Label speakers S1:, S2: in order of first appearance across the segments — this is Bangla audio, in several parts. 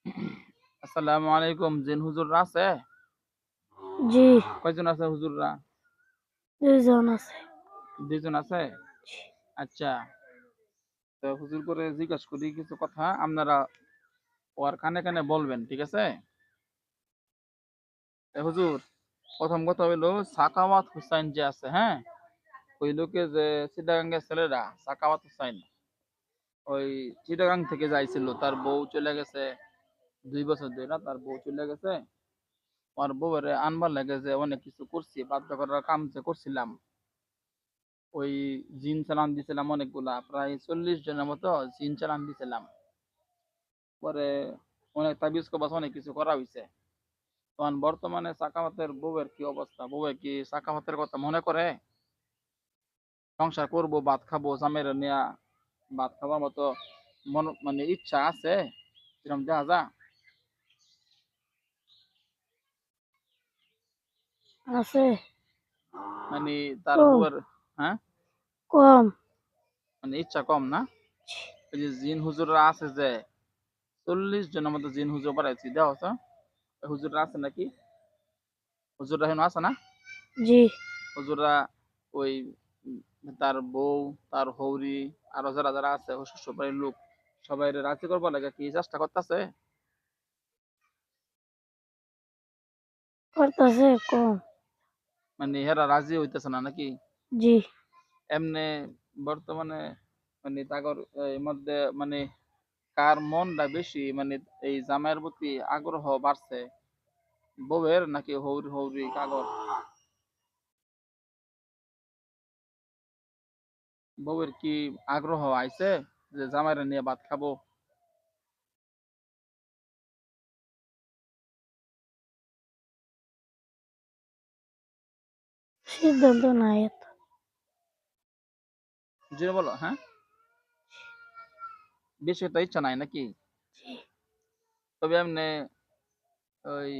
S1: আসসালামু আলাইকুম। জিন হুজুররা আছে?
S2: জি,
S1: কয়জন আছে হুজুররা?
S2: ২ জন আছে।
S1: ২ জন আছে? আচ্ছা। তো হুজুর করে জিজ্ঞেস করি কিছু কথা আপনারা ওর কানে কানে বলবেন, ঠিক আছে? হুজুর, প্রথম কথা হইলো সাখাওয়াত হুসাইন যে আছে, হ্যাঁ? ওই লোকে যে চিটাগাঙ্গের ছেলেরা সাখাওয়াত হুসাইন ওই চিটাগাং থেকে যাইছিল, তার বউ চলে গেছে ২ বছর ধরে, তার বউ চলে গেছে। আমার বউয়ের আনবার লাগে যে অনেক কিছু করছি, বাধ্য করার কাম যে করছিলাম, ওই জিন চালান দিছিলাম অনেকগুলা, প্রায় 40 জনের মতো জিন চালান দিছিলাম। পরে অনেক তাবিজ কবাজ অনেক কিছু করা হয়েছে। তখন বর্তমানে সাকাওয়াতের বউয়ের কি অবস্থা? বউয়ে কি সাকাওয়াতের কথা মনে করে? সংসার করব, ভাত খাবো, জামের নিয়া ভাত খাবার মতো মন মানে ইচ্ছা আছে? এরকম দেখা যা?
S2: আছে
S1: মানে তার
S2: কম,
S1: বউয়ের, হ্যাঁ,
S2: কম।
S1: মানে ইচ্ছা কম না? ওই যে জিন হুজুররা আছে যে 40 জনের মতো জিন হুজুর বাড়াইছি, দেওয়া আছে হুজুররা আছে নাকি? হুজুররা হেন আছে না?
S2: জি,
S1: হুজুররা ওই তার বউ, তার হৌরি, আরো যারা যারা আছে ওই শ্বশুর বাড়ির লোক, সবাই রাজি করবার লাগে কি চেষ্টা করতেছে?
S2: করতাছে কম।
S1: মানে হেরা রাজি হইতেছে না নাকি?
S2: জি,
S1: এমনে বর্তমানে মানে তাগর এর মধ্যে মানে কার মনটা বেশি মানে এই জামাইয়ের প্রতি আগ্রহ বাড়ছে, বউয়ের নাকি হৌরি হৌরি কাগর? বউয়ের কি আগ্রহ আইছে যে জামাইরে নিয়ে ভাত খাবো?
S2: সিদ্ধান্ত নাই এত।
S1: জি বলো, হ্যাঁ, বেশি একটা ইচ্ছা নাই নাকি?
S2: জি,
S1: তবে এমনি ওই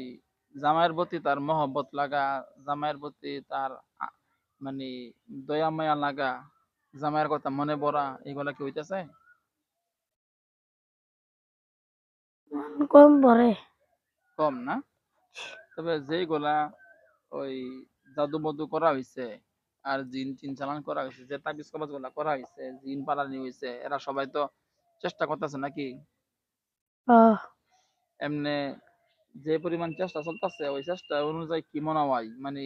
S1: জামাইয়ের প্রতি তার মহব্বত লাগা, জামাইয়ের প্রতি তার মানে দয়া মায়া লাগা, জামাইয়ের কথা মনে পড়া, এগুলা কি হইতেছে?
S2: মন কম পড়ে।
S1: কম না? তবে যেইগুলা ওই জাদু মধু করা হয়েছে আর জিন টিন চালান করা হয়েছে, যে তাবিজ কবাজ গুলা করা হয়েছে, জিন পালানি হয়েছে, এরা সবাই তো চেষ্টা করতেছে নাকি?
S2: আহ,
S1: এমনে যে পরিমাণ চেষ্টা চলতেছে ওই চেষ্টা অনুযায়ী কি মনে হয় মানে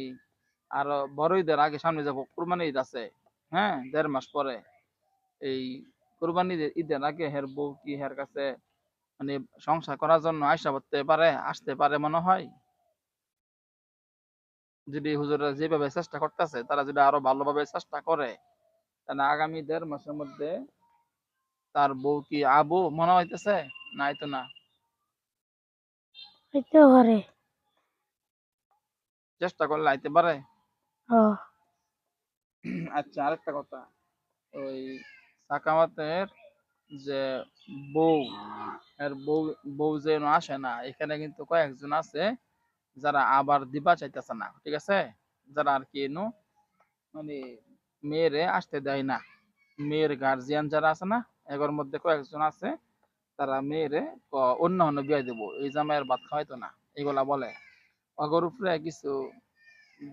S1: আরো বড় ঈদের আগে সামনে যাব কুরবানি ঈদ আছে, হ্যাঁ, 1.5 মাস পরে। এই কুরবানি ঈদের আগে হের বউ কি হের কাছে মানে সংসার করার জন্য আশা করতে পারে, আসতে পারে মনে হয়? যদি হুজুররা যেভাবে চেষ্টা করতেছে তারা যদি আরো ভালোভাবে চেষ্টা করে, তাহলে আগামী 1.5 মাসের মধ্যে তার বউ কি আবু মনে হইতেছে? নাই তো না।
S2: হইতেও পারে।
S1: চেষ্টা করলে আইতে পারে।
S2: আহ,
S1: আচ্ছা, আরেকটা কথা, ওই সাকাওয়াতের যে বউ, এর বউ, বউ যেন আসে না, এখানে কিন্তু কয়েকজন আছে যারা আবার দিবা চাইতেছে না, ঠিক আছে? যারা আর কি এনো মানে মেয়েরে আসতে দেয় না, মেয়ের গার্জিয়ান যারা আছে না, এগুলোর মধ্যে কয়েকজন আছে তারা মেয়েরে অন্য অন্য বিয়ে দেবো, এই জামাইয়ের ভাত খাওয়াইতো না, এগুলা বলে। অগর উপরে কিছু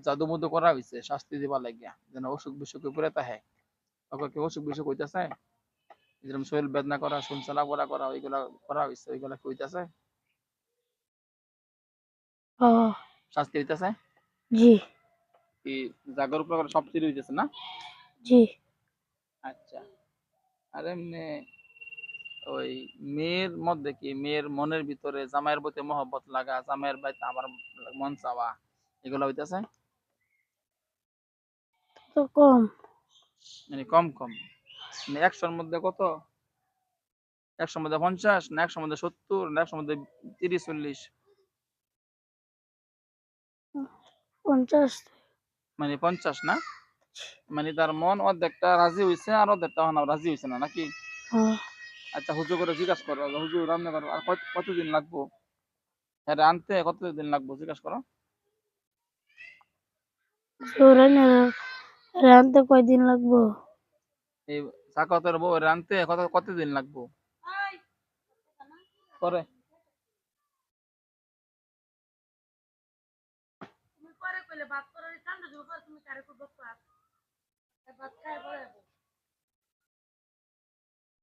S1: জাদু মধু করা হয়েছে শাস্তি দিবা লাগিয়া, যেন অসুখ বিসুখে পড়ে তাহে। অগর কি অসুখ বিসুখ হইতেছে? যেরকম শরীর বেদনা করা, শুন চালাপড়া করা, ওইগুলা করা হয়েছে, ওইগুলা কি হইতেছে?
S2: আহ,
S1: শাস্তি হইতেছে
S2: জি,
S1: কি? জাগর উপরে সব চির হইতেছে না?
S2: জি,
S1: আচ্ছা। আর এমনি ওই মেয়ের মধ্যে কি মেয়ের মনের ভিতরে জামাইয়ের প্রতি মহব্বত লাগা, জামাইয়ের বাড়িতে আমার মন চাওয়া, এগুলো হইতেছে?
S2: তো কম।
S1: মানে কম কম? মানে 100-র মধ্যে কত? 100-র মধ্যে 50 না 100-র মধ্যে 70 না 100-র মধ্যে 30-40?
S2: 50।
S1: মানে 50 না? মানে তার মন অর্ধেকটা রাজি হইছে আর অর্ধেকটা এখন রাজি হইছে না নাকি?
S2: আহ,
S1: আচ্ছা, হুজুর করে জিজ্ঞাসা করো, হুজুর রান্না করো আর কতদিন লাগবো? হ্যাঁ, আনতে কতদিন লাগবো জিজ্ঞাসা করো।
S2: জোরানে রানতে কয়দিন লাগবো?
S1: এই সাকাতের বউ রানতে কতদিন লাগবো? করে
S2: কইলে ভাত করে ঠান্ডা দিব তুমি কারে করবো ভাত খায় পরে